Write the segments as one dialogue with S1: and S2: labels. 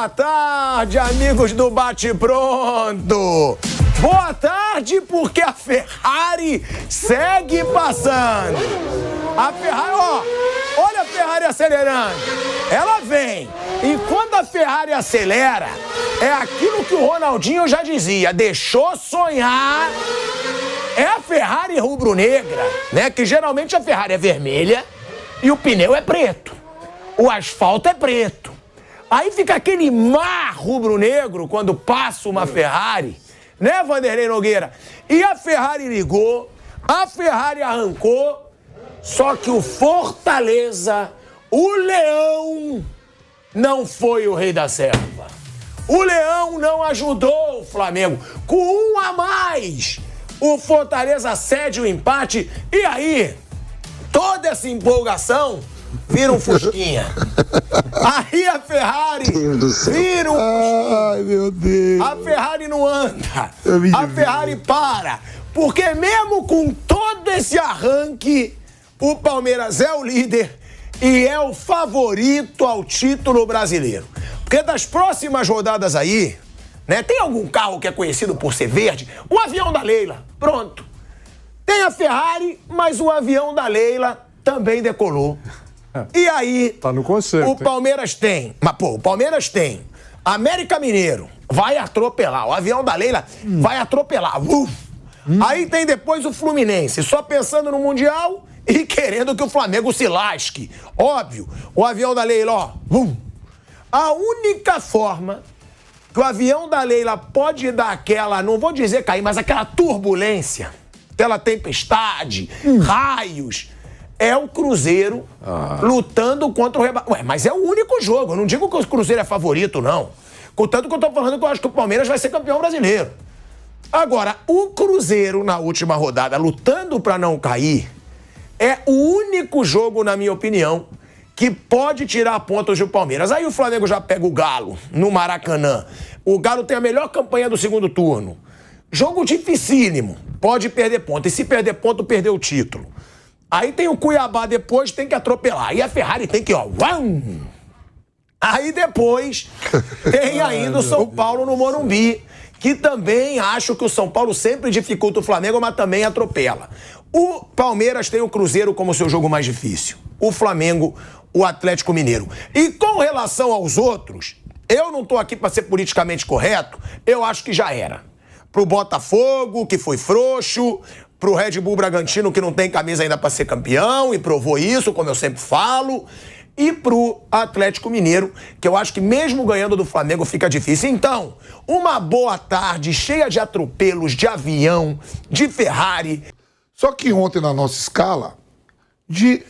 S1: Boa tarde, amigos do Bate Pronto. Boa tarde, porque a Ferrari segue passando. A Ferrari, ó, olha a Ferrari acelerando. Ela vem. E quando a Ferrari acelera, é aquilo que o Ronaldinho já dizia, deixou sonhar. É a Ferrari rubro-negra, né? Que geralmente a Ferrari é vermelha e o pneu é preto. O asfalto é preto. Aí fica aquele mar rubro-negro quando passa uma Ferrari, né, Vanderlei Nogueira? E a Ferrari ligou, a Ferrari arrancou, só que o Fortaleza, o Leão, não foi o rei da selva. O Leão não ajudou o Flamengo. Com um a mais, o Fortaleza cede o empate e aí, toda essa empolgação vira um fusquinha. Aí a Ferrari vira um fusquinha.
S2: Ai, meu Deus.
S1: A Ferrari não anda. A Ferrari para. Porque mesmo com todo esse arranque, o Palmeiras é o líder e é o favorito ao título brasileiro. Porque das próximas rodadas aí, né, tem algum carro que é conhecido por ser verde? O avião da Leila. Pronto. Tem a Ferrari, mas o avião da Leila também decolou. E aí,
S2: tá no concerto,
S1: o Palmeiras tem, mas pô, o Palmeiras tem América Mineiro, vai atropelar, o avião da Leila vai atropelar. Aí tem depois o Fluminense, só pensando no Mundial e querendo que o Flamengo se lasque. Óbvio, o avião da Leila, ó, a única forma que o avião da Leila pode dar aquela, não vou dizer cair, mas aquela turbulência, aquela tempestade, raios, é o Cruzeiro lutando contra o rebaixamento. Ué, mas é o único jogo. Eu não digo que o Cruzeiro é favorito, não. Contanto que eu tô falando que eu acho que o Palmeiras vai ser campeão brasileiro. Agora, o Cruzeiro, na última rodada, lutando pra não cair, é o único jogo, na minha opinião, que pode tirar pontos do Palmeiras. Aí o Flamengo já pega o Galo no Maracanã. O Galo tem a melhor campanha do segundo turno. Jogo dificílimo. Pode perder ponto. E se perder ponto, perdeu o título. Aí tem o Cuiabá depois, tem que atropelar. E a Ferrari tem que, ó... Aí depois tem ainda o São Paulo no Morumbi, que também acho que o São Paulo sempre dificulta o Flamengo, mas também atropela. O Palmeiras tem o Cruzeiro como seu jogo mais difícil. O Flamengo, o Atlético Mineiro. E com relação aos outros, eu não tô aqui para ser politicamente correto, eu acho que já era. Pro Botafogo, que foi frouxo, pro Red Bull Bragantino, que não tem camisa ainda para ser campeão, e provou isso, como eu sempre falo, e pro Atlético Mineiro, que eu acho que mesmo ganhando do Flamengo fica difícil. Então, uma boa tarde cheia de atropelos, de avião, de Ferrari.
S2: Só que ontem, na nossa escala, de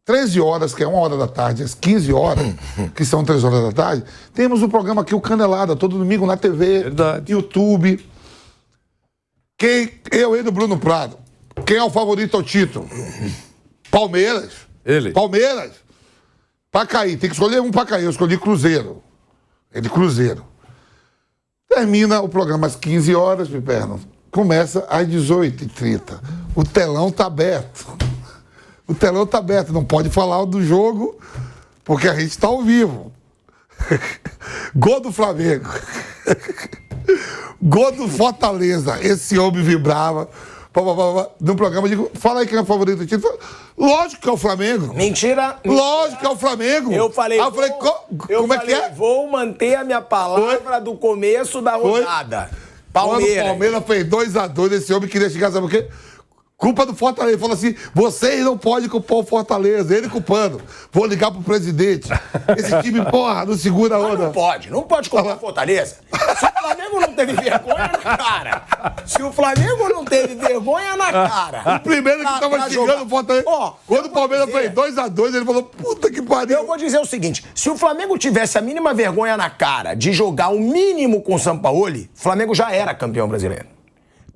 S2: 13 horas, que é 1 hora da tarde, às 15 horas, que são 3 horas da tarde, temos um programa aqui, o Canelada, todo domingo na TV,
S3: Verdade.
S2: YouTube. Eu e do Bruno Prado. Quem é o favorito ao título? Palmeiras.
S3: Ele.
S2: Palmeiras. Pra cair. Tem que escolher um pra cair. Eu escolhi Cruzeiro. Ele, Cruzeiro. Termina o programa às 15 horas, me perguntam. Começa às 18h30. O telão tá aberto. O telão tá aberto. Não pode falar do jogo, porque a gente tá ao vivo. Gol do Flamengo. Gol do Fortaleza. Esse homem vibrava. No programa, eu digo, fala aí quem é o favorito do título. Lógico que é o Flamengo.
S1: Mentira.
S2: Lógico que é o Flamengo.
S1: Eu falei,
S2: como é que é?
S1: Vou manter a minha palavra do começo da rodada. Palmeiras.
S2: Quando o Palmeiras fez 2-2, esse homem queria chegar, sabe o quê? Culpa do Fortaleza. Ele falou assim, vocês não podem culpar o Fortaleza. Ele culpando. Vou ligar pro presidente. Esse time, porra, não segura a onda.
S1: Não pode culpar o Fortaleza. Se o Flamengo não teve vergonha na cara. Se o Flamengo não teve vergonha na cara.
S2: O primeiro que tava xingando o Fortaleza. Quando o Palmeiras fez 2-2, ele falou, puta que pariu.
S1: Eu vou dizer o seguinte, se o Flamengo tivesse a mínima vergonha na cara de jogar o mínimo com o Sampaoli, o Flamengo já era campeão brasileiro.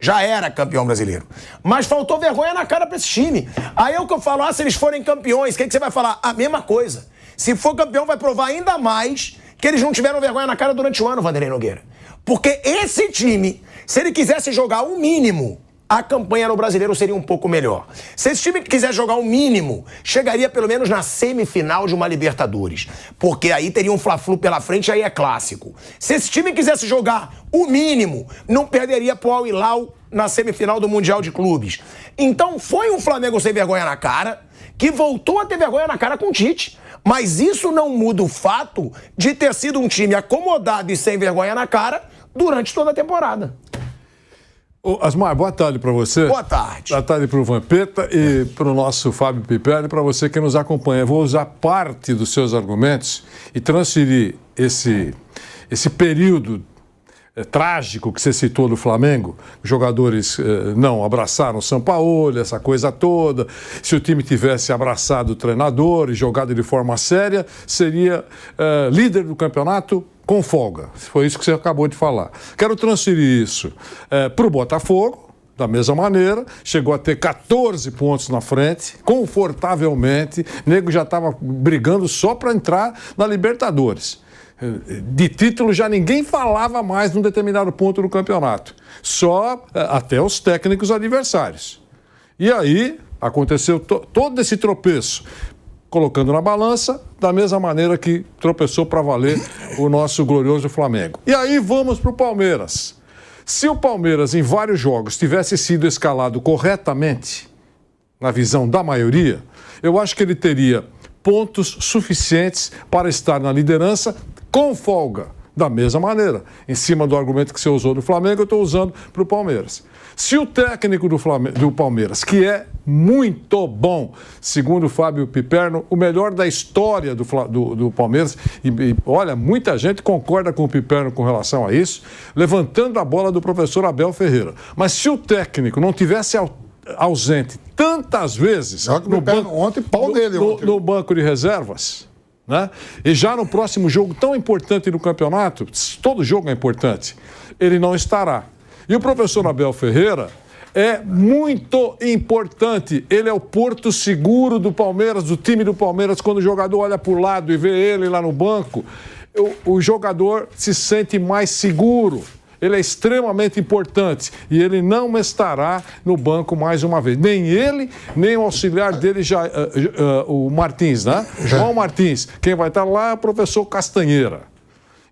S1: Já era campeão brasileiro. Mas faltou vergonha na cara pra esse time. Aí é o que eu falo, se eles forem campeões, o que você vai falar? A mesma coisa. Se for campeão, vai provar ainda mais que eles não tiveram vergonha na cara durante o ano, Vanderlei Nogueira. Porque esse time, se ele quisesse jogar o mínimo, a campanha no Brasileiro seria um pouco melhor. Se esse time quiser jogar o mínimo, chegaria pelo menos na semifinal de uma Libertadores. Porque aí teria um Fla-Flu pela frente, aí é clássico. Se esse time quisesse jogar o mínimo, não perderia pro Al Hilal na semifinal do Mundial de Clubes. Então foi um Flamengo sem vergonha na cara, que voltou a ter vergonha na cara com o Tite. Mas isso não muda o fato de ter sido um time acomodado e sem vergonha na cara durante toda a temporada.
S3: Ô, Asmar, boa tarde para você.
S1: Boa tarde.
S3: Boa tarde para o Vampeta e para o nosso Fábio Piperno e para você que nos acompanha. Eu vou usar parte dos seus argumentos e transferir esse período trágico que você citou do Flamengo. Os jogadores não abraçaram o Sampaoli, essa coisa toda. Se o time tivesse abraçado o treinador e jogado de forma séria, seria líder do campeonato com folga. Foi isso que você acabou de falar. Quero transferir isso para o Botafogo, da mesma maneira, chegou a ter 14 pontos na frente, confortavelmente. O nego já estava brigando só para entrar na Libertadores. De título já ninguém falava mais num determinado ponto do campeonato. Só até os técnicos adversários. E aí aconteceu todo esse tropeço, colocando na balança, da mesma maneira que tropeçou para valer o nosso glorioso Flamengo. E aí vamos para o Palmeiras. Se o Palmeiras, em vários jogos, tivesse sido escalado corretamente, na visão da maioria, eu acho que ele teria pontos suficientes para estar na liderança com folga. Da mesma maneira, em cima do argumento que você usou do Flamengo, eu estou usando para o Palmeiras. Se o técnico do Palmeiras, que é muito bom, segundo o Fábio Piperno, o melhor da história do Palmeiras, e olha, muita gente concorda com o Piperno com relação a isso, levantando a bola do professor Abel Ferreira. Mas se o técnico não tivesse ausente tantas vezes no banco de reservas, né? E já no próximo jogo tão importante do campeonato, todo jogo é importante, ele não estará. E o professor Abel Ferreira é muito importante. Ele é o porto seguro do Palmeiras, do time do Palmeiras. Quando o jogador olha para o lado e vê ele lá no banco, o jogador se sente mais seguro. Ele é extremamente importante e ele não estará no banco mais uma vez. Nem ele, nem o auxiliar dele, o Martins, né? João Martins. Quem vai estar lá é o professor Castanheira.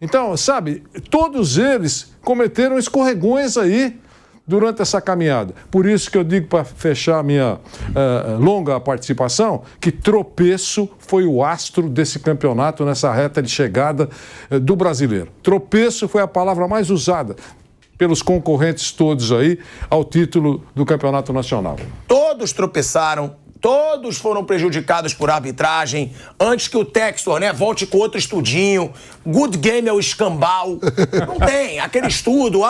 S3: Então, sabe, todos eles cometeram escorregões aí durante essa caminhada. Por isso que eu digo, para fechar a minha longa participação, que tropeço foi o astro desse campeonato nessa reta de chegada do brasileiro. Tropeço foi a palavra mais usada pelos concorrentes todos aí ao título do Campeonato Nacional.
S1: Todos tropeçaram. Todos foram prejudicados por arbitragem. Antes que o Textor, né, volte com outro estudinho. Good game é o escambau. Não tem. Aquele estudo,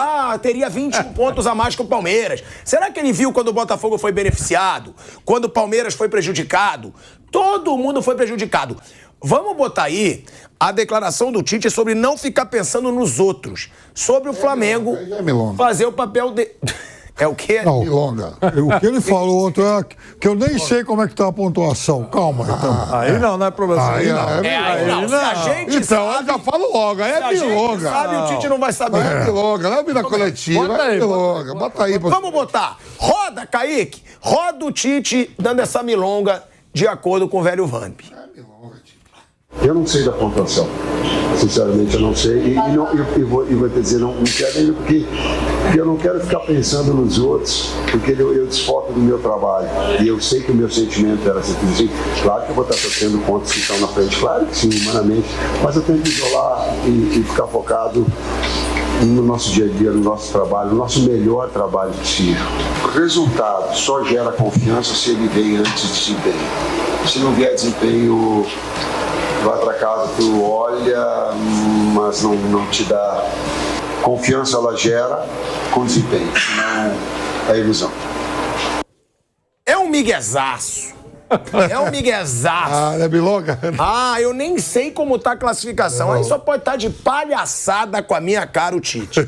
S1: teria 21 pontos a mais que o Palmeiras. Será que ele viu quando o Botafogo foi beneficiado? Quando o Palmeiras foi prejudicado? Todo mundo foi prejudicado. Vamos botar aí a declaração do Tite sobre não ficar pensando nos outros. Sobre o Flamengo fazer o papel de... É o quê?
S4: Não, o que ele falou outro é que eu nem sei como é que tá a pontuação. Calma, então.
S3: Aí não, não é problema.
S1: Aí não. Se a gente
S2: então,
S1: sabe...
S2: ele já fala logo, aí é milonga.
S1: Sabe, o Tite não vai saber.
S2: É milonga, não é vida coletiva,
S3: Bota aí,
S2: é milonga. Bota aí.
S1: Vamos botar. Roda, Kaique. Roda o Tite dando essa milonga de acordo com o velho Vamp.
S5: Eu não sei da pontuação, sinceramente eu não sei, e vou te dizer, não quero ainda porque eu não quero ficar pensando nos outros, porque eu desfoco do meu trabalho, e eu sei que o meu sentimento era assim, claro que eu vou estar torcendo contra os que estão na frente, claro que sim, humanamente, mas eu tenho que isolar e ficar focado no nosso dia a dia, no nosso trabalho, no nosso melhor trabalho possível. O resultado só gera confiança se ele vem antes de desempenho. Se não vier desempenho, vai para casa, tu olha, mas não te dá confiança, ela gera com desempenho, senão é ilusão.
S1: É um miguezaço. É um miguezaço.
S2: É milonga?
S1: Eu nem sei como tá a classificação. Não. Aí só pode estar de palhaçada com a minha cara o Tite.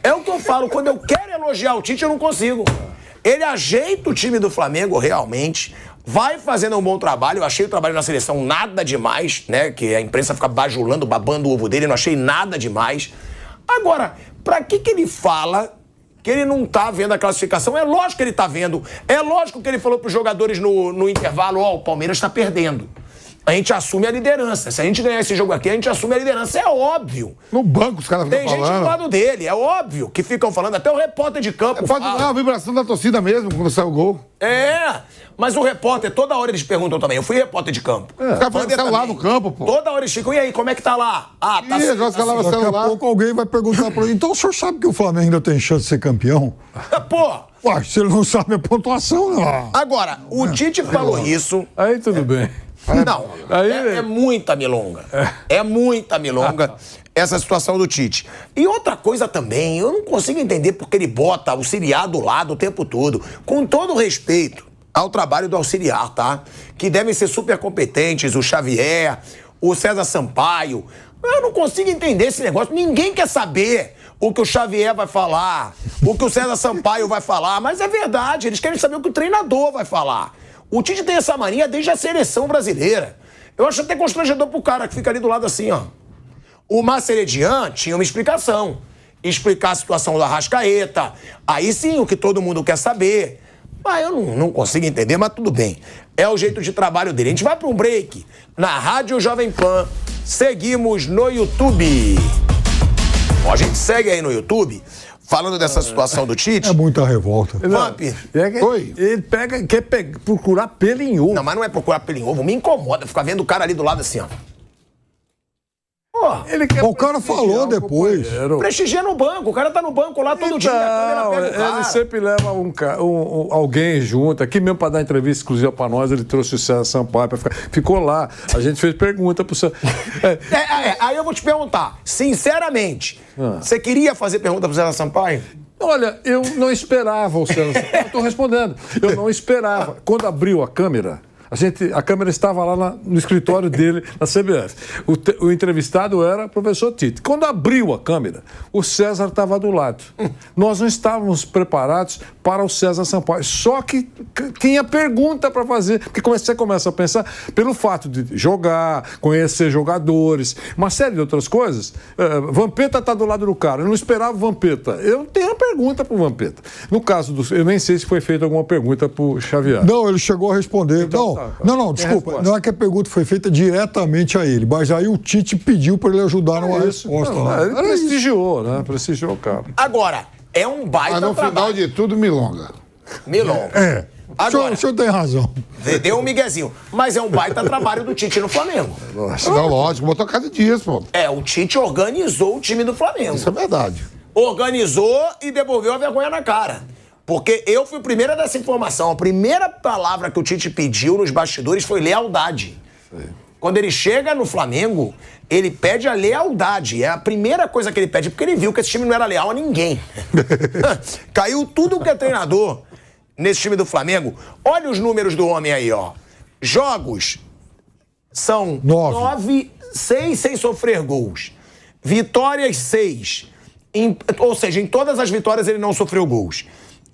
S1: É o que eu falo, quando eu quero elogiar o Tite, eu não consigo. Ele ajeita o time do Flamengo, realmente. Vai fazendo um bom trabalho. Eu achei o trabalho na seleção nada demais, né? Que a imprensa fica bajulando, babando o ovo dele. Eu não achei nada demais. Agora, pra que ele fala que ele não tá vendo a classificação. É lógico que ele tá vendo. É lógico que ele falou pros jogadores no intervalo, ó, o Palmeiras tá perdendo. A gente assume a liderança. Se a gente ganhar esse jogo aqui, a gente assume a liderança. É óbvio.
S2: No banco os caras ficam
S1: Tem gente do lado dele, é óbvio que ficam falando. Até o repórter de campo
S2: Pode dar a vibração da torcida mesmo quando sai o gol.
S1: Mas o repórter, toda hora eles perguntam também. Eu fui repórter de campo.
S2: Os caras ficam celular no campo, pô.
S1: Toda hora eles ficam, e aí, como é que tá lá? Ah, tá assim.
S4: Daqui a pouco alguém vai perguntar para ele, então o senhor sabe que o Flamengo ainda tem chance de ser campeão?
S1: Pô!
S4: Ué, se ele não sabe a pontuação, não.
S1: Agora, o Tite falou isso.
S3: Aí tudo bem.
S1: Não, é muita milonga. É muita milonga essa situação do Tite. E outra coisa também, eu não consigo entender porque ele bota auxiliar do lado o tempo todo. Com todo respeito ao trabalho do auxiliar, tá? Que devem ser super competentes, o Xavier, o César Sampaio. Eu não consigo entender esse negócio. Ninguém quer saber o que o Xavier vai falar, o que o César Sampaio vai falar, mas é verdade, eles querem saber o que o treinador vai falar. O Tite tem essa mania desde a seleção brasileira. Eu acho até constrangedor pro cara que fica ali do lado assim, ó. O Marceledian tinha uma explicação. Explicar a situação do Arrascaeta. Aí sim, o que todo mundo quer saber. Mas eu não consigo entender, mas tudo bem. É o jeito de trabalho dele. A gente vai para um break na Rádio Jovem Pan. Seguimos no YouTube. Ó, a gente segue aí no YouTube, falando dessa situação do Tite.
S4: É muita revolta.
S1: Vamp.
S3: Oi. Ele quer procurar pelo em ovo.
S1: Não, mas não é procurar pelo em ovo. Me incomoda ficar vendo o cara ali do lado assim, ó.
S3: Ele quer
S4: o cara falou depois.
S1: Prestigia no banco. O cara tá no banco lá todo dia.
S3: Ele sempre leva alguém junto. Aqui mesmo para dar entrevista exclusiva para nós, ele trouxe o César Sampaio para ficar. Ficou lá. A gente fez pergunta pro César.
S1: Aí eu vou te perguntar, sinceramente, você queria fazer pergunta pro César Sampaio?
S3: Olha, eu não esperava o César Sampaio. Eu tô respondendo. Eu não esperava. Quando abriu a câmera, a câmera estava lá no escritório dele, na CBF. O entrevistado era o professor Tite. Quando abriu a câmera, o César estava do lado. Nós não estávamos preparados para o César Sampaio. Só que tinha pergunta para fazer. Porque você começa a pensar, pelo fato de jogar, conhecer jogadores, uma série de outras coisas. Vampeta está do lado do cara. Eu não esperava o Vampeta. Eu tenho uma pergunta para o Vampeta. No caso eu nem sei se foi feita alguma pergunta para o Xavier.
S4: Não, ele chegou a responder.
S3: Então,
S4: Não, desculpa. Não é que a pergunta foi feita diretamente a ele, mas aí o Tite pediu para ele ajudar numa resposta.
S3: Ele prestigiou, né? Prestigiou o cara.
S1: Agora, é um baita
S2: trabalho. Mas no final de tudo, milonga.
S1: Milonga. Agora,
S4: o senhor tem razão.
S1: Deu um miguezinho. Mas é um baita trabalho do Tite no Flamengo.
S2: Não, lógico, botou cada dia, pô.
S1: O Tite organizou o time do Flamengo.
S2: Isso é verdade.
S1: Organizou e devolveu a vergonha na cara. Porque eu fui o primeiro a dar essa informação. A primeira palavra que o Tite pediu nos bastidores foi lealdade. Sim. Quando ele chega no Flamengo, ele pede a lealdade. É a primeira coisa que ele pede, porque ele viu que esse time não era leal a ninguém. Caiu tudo que é treinador nesse time do Flamengo. Olha os números do homem aí, ó. Jogos são 9, 6 sem sofrer gols. Vitórias, 6. Ou seja, em todas as vitórias ele não sofreu gols.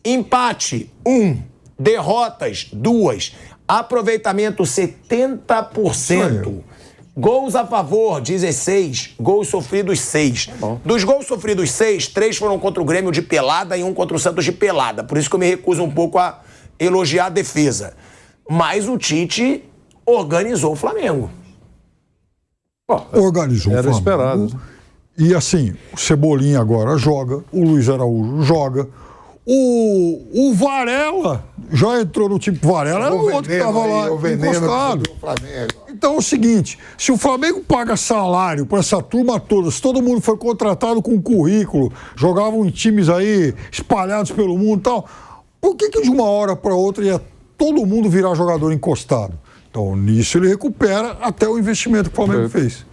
S1: Empate, 1. Derrotas, 2. Aproveitamento, 70%. Gols a favor, 16. Gols sofridos, 6. Dos gols sofridos, 6, 3 foram contra o Grêmio de pelada e 1 contra o Santos de pelada. Por isso que eu me recuso um pouco a elogiar a defesa. Mas o Tite organizou o Flamengo.
S4: Organizou o Flamengo.
S3: Era esperado.
S4: E assim, o Cebolinha agora joga, o Luiz Araújo joga. O Varela já entrou no time. Varela era o outro que estava lá encostado. Então é o seguinte, se o Flamengo paga salário para essa turma toda, se todo mundo foi contratado com currículo, jogavam em times aí espalhados pelo mundo e tal, por que de uma hora para outra ia todo mundo virar jogador encostado? Então nisso ele recupera até o investimento que o Flamengo fez.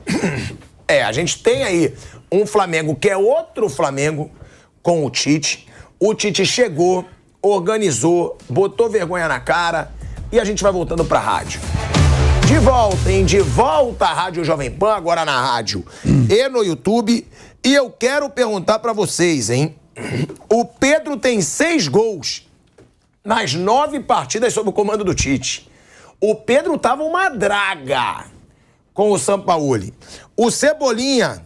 S1: A gente tem aí um Flamengo que é outro Flamengo com o Tite. O Tite chegou, organizou, botou vergonha na cara e a gente vai voltando pra rádio. De volta, hein? De volta à Rádio Jovem Pan, agora na rádio e no YouTube. E eu quero perguntar pra vocês, hein? O Pedro tem 6 gols nas 9 partidas sob o comando do Tite. O Pedro tava uma draga com o Sampaoli. O Cebolinha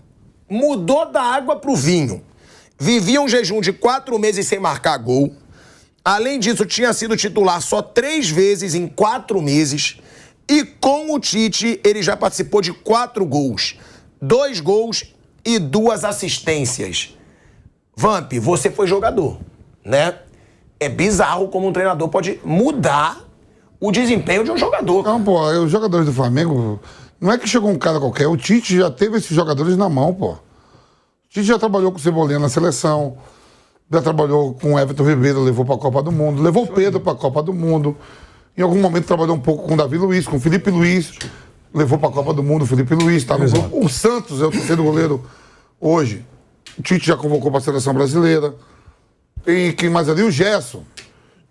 S1: mudou da água pro vinho. vivia um jejum de 4 meses sem marcar gol. Além disso, tinha sido titular só 3 vezes em 4 meses. E com o Tite, ele já participou de 4 gols. 2 gols e 2 assistências. Vamp, você foi jogador, né? É bizarro como um treinador pode mudar o desempenho de um jogador.
S2: Não, pô, os jogadores do Flamengo, não é que chegou um cara qualquer, o Tite já teve esses jogadores na mão, pô. O Tite já trabalhou com o Cebolinha na seleção, já trabalhou com o Everton Ribeiro, levou pra Copa do Mundo, levou o Pedro pra Copa do Mundo, em algum momento trabalhou um pouco com o Davi Luiz, com o Felipe Luiz, levou pra Copa do Mundo, o Felipe Luiz, tá no grupo. O Santos é o terceiro goleiro hoje. O Tite já convocou pra Seleção Brasileira. Tem quem mais ali? O Gerson. O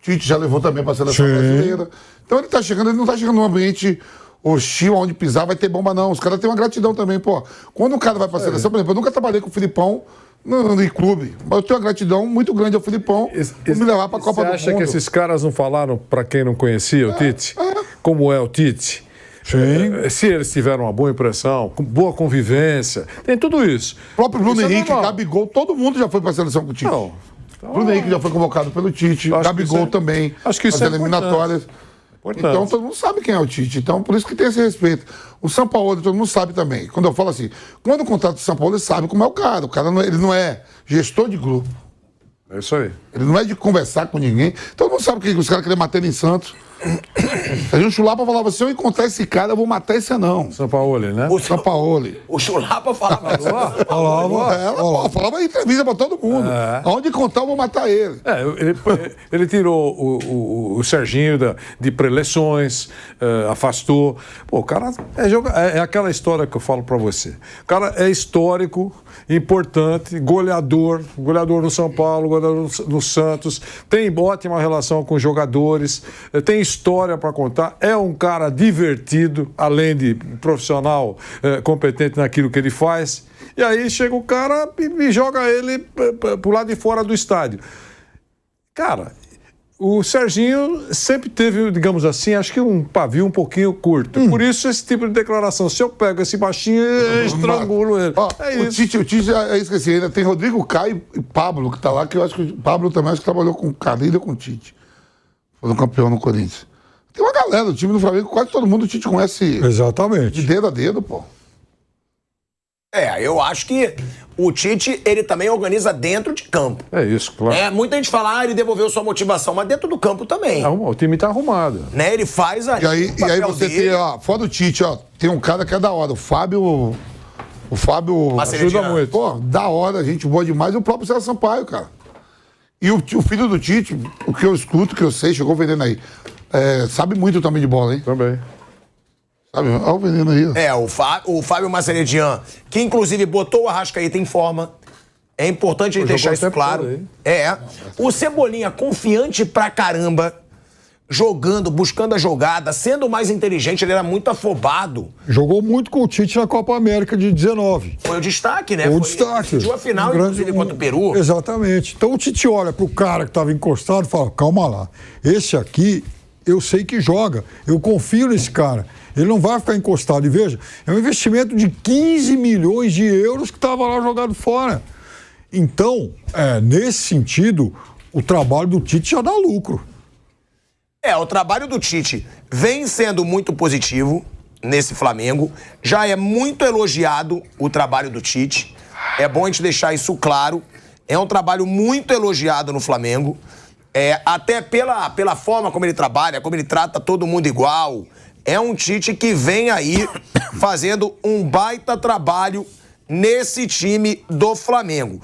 S2: Tite já levou também pra Seleção Brasileira. Então ele tá chegando, ele não tá chegando num ambiente hostil, onde pisar vai ter bomba, não. Os caras têm uma gratidão também, pô. Quando um cara vai pra Seleção, por exemplo, eu nunca trabalhei com o Filipão no clube, mas eu tenho uma gratidão muito grande ao Filipão por me levar pra Copa do Mundo.
S3: Você acha que esses caras não falaram pra quem não conhecia o Tite? Como é o Tite?
S4: Sim.
S3: Se eles tiveram uma boa impressão, com boa convivência, tem tudo isso.
S2: O próprio Bruno
S3: Isso é
S2: Henrique,
S3: normal.
S2: Gabigol, todo mundo já foi pra seleção com o Tite.
S3: Não.
S2: Bruno Henrique já foi convocado pelo Tite,
S3: Acho que
S2: Gabigol
S3: isso é-
S2: também,
S3: acho que isso
S2: as
S3: é
S2: eliminatórias.
S3: Importante.
S2: Então todo mundo sabe quem é o Tite, então por isso que tem esse respeito. O São Paulo todo mundo sabe também. Quando eu falo assim, quando o contrato do São Paulo, ele sabe como é o cara. O cara não, ele não é gestor de grupo.
S3: É isso aí.
S2: Ele não é de conversar com ninguém. Todo mundo sabe o que os caras queriam matar ele em Santos. A gente Chulapa falava, se eu encontrar esse cara, eu vou matar esse anão.
S3: São Paulo, né?
S1: O
S2: São Paulo.
S1: Chulapa falava isso.
S2: Falava em entrevista pra todo mundo. Aonde encontrar, eu vou matar ele.
S3: Ele tirou o Serginho de preleções, afastou. Pô, o cara é aquela história que eu falo pra você. O cara é histórico, importante, goleador no São Paulo, goleador no Santos, tem ótima relação com os jogadores, tem história pra contar, é um cara divertido, além de profissional, competente naquilo que ele faz. E aí chega o cara e joga ele pro lado de fora do estádio. Cara, o Serginho sempre teve, digamos assim, acho que um pavio um pouquinho curto. Por isso esse tipo de declaração. Se eu pego esse baixinho, eu estrangulo ele.
S2: O Tite, é isso que assim, ainda tem Rodrigo Caio e Pablo, que tá lá, que eu acho que o Pablo também acho que trabalhou com o Carlinhos e com o Tite. Foi um campeão no Corinthians. Tem uma galera do time do Flamengo, quase todo mundo o Tite conhece
S4: Exatamente.
S2: de dedo a dedo, pô.
S1: Eu acho que o Tite, ele também organiza dentro de campo.
S3: É isso, claro.
S1: Muita gente fala, ele devolveu sua motivação, mas dentro do campo também.
S3: O time tá arrumado.
S1: Né? Ele faz
S2: E aí você tem, fora do Tite, tem um cara que é da hora, o Fábio
S1: Maceridiano.
S2: ajuda muito. Pô, da hora, gente boa demais, e o próprio César Sampaio, cara. E o filho do Tite, o que eu escuto, que eu sei, chegou vendendo aí, sabe muito também de bola, hein?
S3: Também.
S2: Sabe? Olha o veneno aí.
S1: O Fábio Maceridiano, que inclusive botou o Arrascaeta em forma. É importante ele deixar isso claro. O Cebolinha, confiante pra caramba, jogando, buscando a jogada, sendo mais inteligente, ele era muito afobado.
S4: Jogou muito com o Tite na Copa América de 19.
S1: Foi o destaque, né?
S4: Foi o
S1: Foi,
S4: destaque.
S1: Decidiu a final, inclusive, contra o Peru.
S4: Exatamente. Então o Tite olha pro cara que estava encostado e fala, calma lá, esse aqui eu sei que joga, eu confio nesse cara. Ele não vai ficar encostado. E veja, é um investimento de 15 milhões de euros que estava lá jogado fora. Então, nesse sentido, o trabalho do Tite já dá lucro.
S1: O trabalho do Tite vem sendo muito positivo nesse Flamengo. Já é muito elogiado o trabalho do Tite. É bom a gente deixar isso claro. É um trabalho muito elogiado no Flamengo. Até pela forma como ele trabalha, como ele trata todo mundo igual. É um Tite que vem aí fazendo um baita trabalho nesse time do Flamengo.